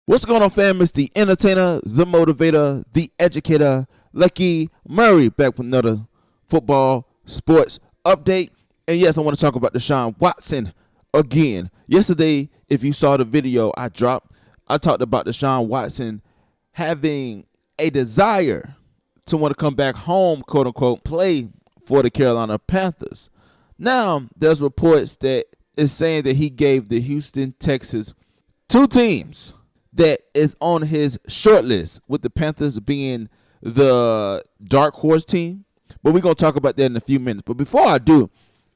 What's going on, fam? It's the entertainer, the motivator, the educator, Lucky Murray, back with another football sports update. And yes, I want to talk about Deshaun Watson again. Yesterday, if you saw the video I dropped, I talked about Deshaun Watson having a desire to want to come back home, quote unquote, play for the Carolina Panthers. Now, there's reports that is saying that he gave the Houston Texans two teams that is on his short list, with the Panthers being the dark horse team. But we're going to talk about that in a few minutes. But before I do,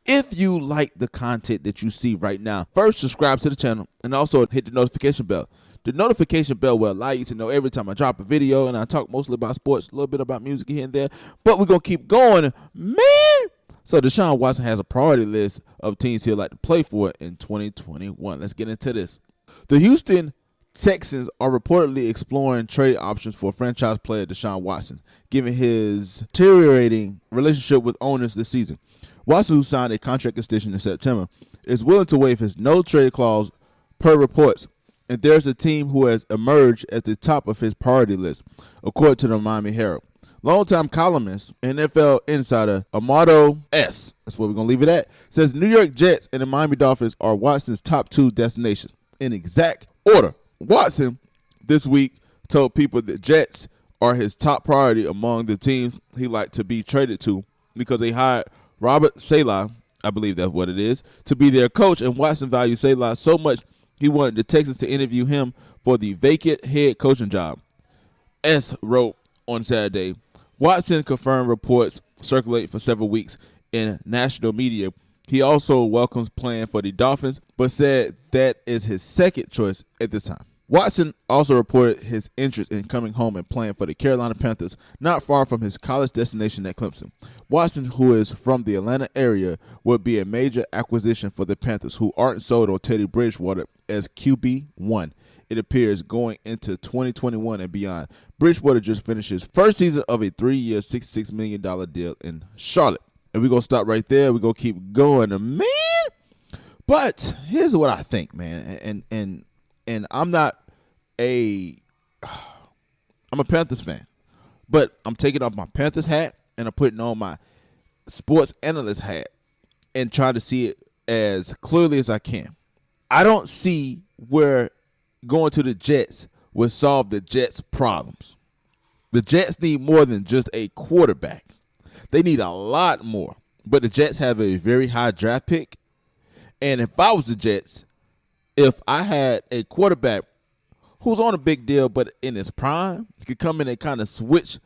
if you like the content that you see right now, first subscribe to the channel and also hit the notification bell. The notification bell will allow you to know every time I drop a video, and I talk mostly about sports, a little bit about music here and there. But we're going to keep going, man. So Deshaun Watson has a priority list of teams he'd like to play for in 2021. Let's get into this. The Houston Texans are reportedly exploring trade options for franchise player Deshaun Watson, given his deteriorating relationship with owners this season. Watson, who signed a contract extension in September, is willing to waive his no-trade clause per reports, and there's a team who has emerged at the top of his priority list, according to the Miami Herald. Longtime columnist and NFL insider Armando S., that's what we're going to leave it at, says New York Jets and the Miami Dolphins are Watson's top two destinations, in exact order. Watson this week told people that Jets are his top priority among the teams he'd like to be traded to, because they hired Robert Saleh, I believe that's what it is, to be their coach, and Watson valued Saleh so much he wanted the Texans to interview him for the vacant head coaching job. S wrote on Saturday, Watson confirmed reports circulate for several weeks in national media. He also welcomes playing for the Dolphins, but said that is his second choice at this time. Watson also reported his interest in coming home and playing for the Carolina Panthers, not far from his college destination at Clemson. Watson, who is from the Atlanta area, would be a major acquisition for the Panthers, who aren't sold on Teddy Bridgewater as QB1. It appears going into 2021 and beyond. Bridgewater just finished his first season of a 3-year, $66 million deal in Charlotte. And we're going to stop right there. We're going to keep going, man. But here's what I think, man. And I'm a Panthers fan. But I'm taking off my Panthers hat and I'm putting on my sports analyst hat and trying to see it as clearly as I can. I don't see where going to the Jets will solve the Jets' problems. The Jets need more than just a quarterback. They need a lot more. But the Jets have a very high draft pick. And if I was the Jets, if I had a quarterback who's on a big deal but in his prime, could come in and kind of switch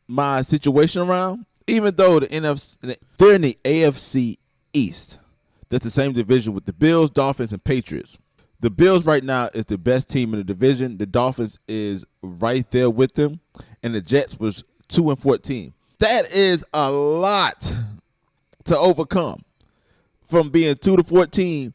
my situation around, even though they're in the AFC East. That's the same division with the Bills, Dolphins, and Patriots. The Bills right now is the best team in the division. The Dolphins is right there with them. And the Jets was 2-14. That is a lot to overcome, from being 2-14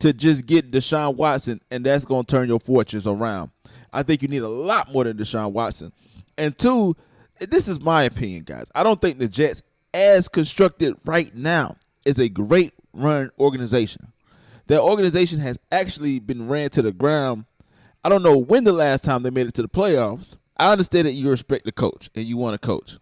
to just get Deshaun Watson, and that's going to turn your fortunes around. I think you need a lot more than Deshaun Watson. And two, this is my opinion, guys. I don't think the Jets, as constructed right now, is a great run organization. Their organization has actually been ran to the ground. I don't know when the last time they made it to the playoffs. I understand that you respect the coach and you want to coach.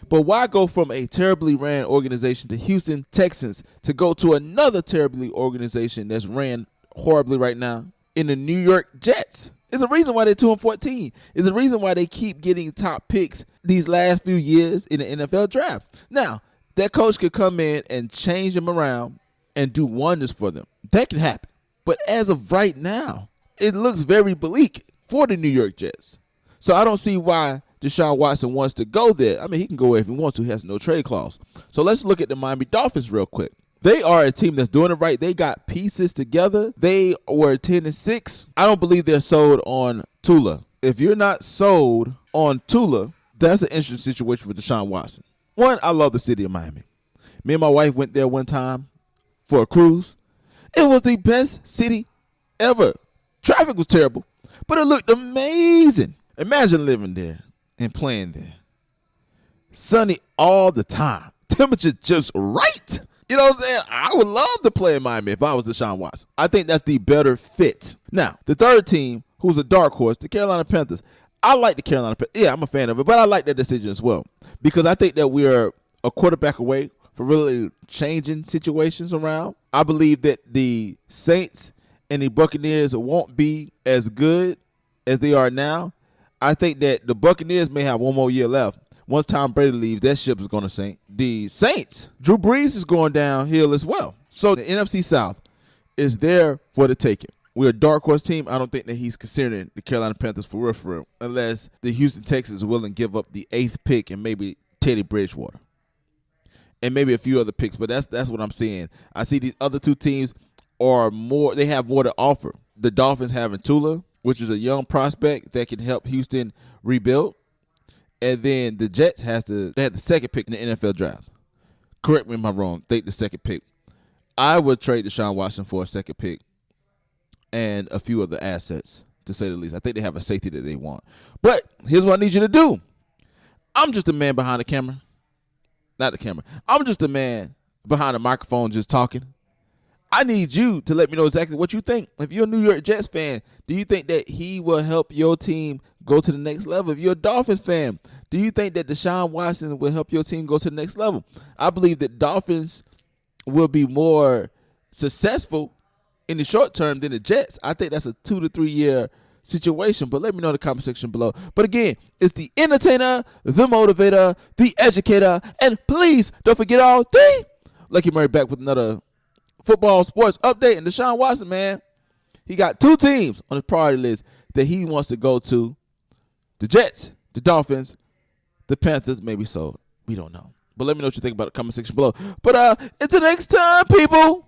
But why go from a terribly ran organization, the Houston Texans, to go to another terribly organization that's ran horribly right now in the New York Jets? There's a reason why they're 2-14. There's a reason why they keep getting top picks these last few years in the NFL draft. Now, that coach could come in and change them around and do wonders for them. That could happen. But as of right now, it looks very bleak for the New York Jets. So I don't see why Deshaun Watson wants to go there. I mean, he can go if he wants to. He has no trade clause. So let's look at the Miami Dolphins real quick. They are a team that's doing it right. They got pieces together. They were 10-6. I don't believe they're sold on Tua. If you're not sold on Tua, that's an interesting situation for Deshaun Watson. One, I love the city of Miami. Me and my wife went there one time for a cruise. It was the best city ever. Traffic was terrible, but it looked amazing. Imagine living there and playing there. Sunny all the time. Temperature just right. You know what I'm saying? I would love to play in Miami if I was Deshaun Watson. I think that's the better fit. Now, the third team, who's a dark horse, the Carolina Panthers. I like the Carolina Panthers. Yeah, I'm a fan of it, but I like that decision as well because I think that we are a quarterback away from really changing situations around. I believe that the Saints and the Buccaneers won't be as good as they are now. I think that the Buccaneers may have one more year left. Once Tom Brady leaves, that ship is going to sink. The Saints, Drew Brees is going downhill as well. So the NFC South is there for the taking. We're a dark horse team. I don't think that he's considering the Carolina Panthers for real, unless the Houston Texans are willing to give up the 8th pick and maybe Teddy Bridgewater. And maybe a few other picks, but that's what I'm seeing. I see these other two teams they have more to offer. The Dolphins having Tula, which is a young prospect that can help Houston rebuild. And then the Jets they had the second pick in the NFL draft. Correct me if I'm wrong. Take the second pick. I would trade Deshaun Watson for a second pick and a few other assets, to say the least. I think they have a safety that they want. But here's what I need you to do. I'm just a man behind the camera. Not the camera. I'm just a man behind the microphone just talking. I need you to let me know exactly what you think. If you're a New York Jets fan, do you think that he will help your team go to the next level? If you're a Dolphins fan, do you think that Deshaun Watson will help your team go to the next level? I believe that Dolphins will be more successful in the short term than the Jets. I think that's a 2 to 3 year situation, but let me know in the comment section below. But again, it's the entertainer, the motivator, the educator, and please don't forget all three. Lucky Murray back with another football sports update. And Deshaun Watson, man, he got 2 teams on his priority list that he wants to go to. The Jets, the Dolphins, the Panthers, maybe so. We don't know. But let me know what you think about it in the comment section below. But until next time, people.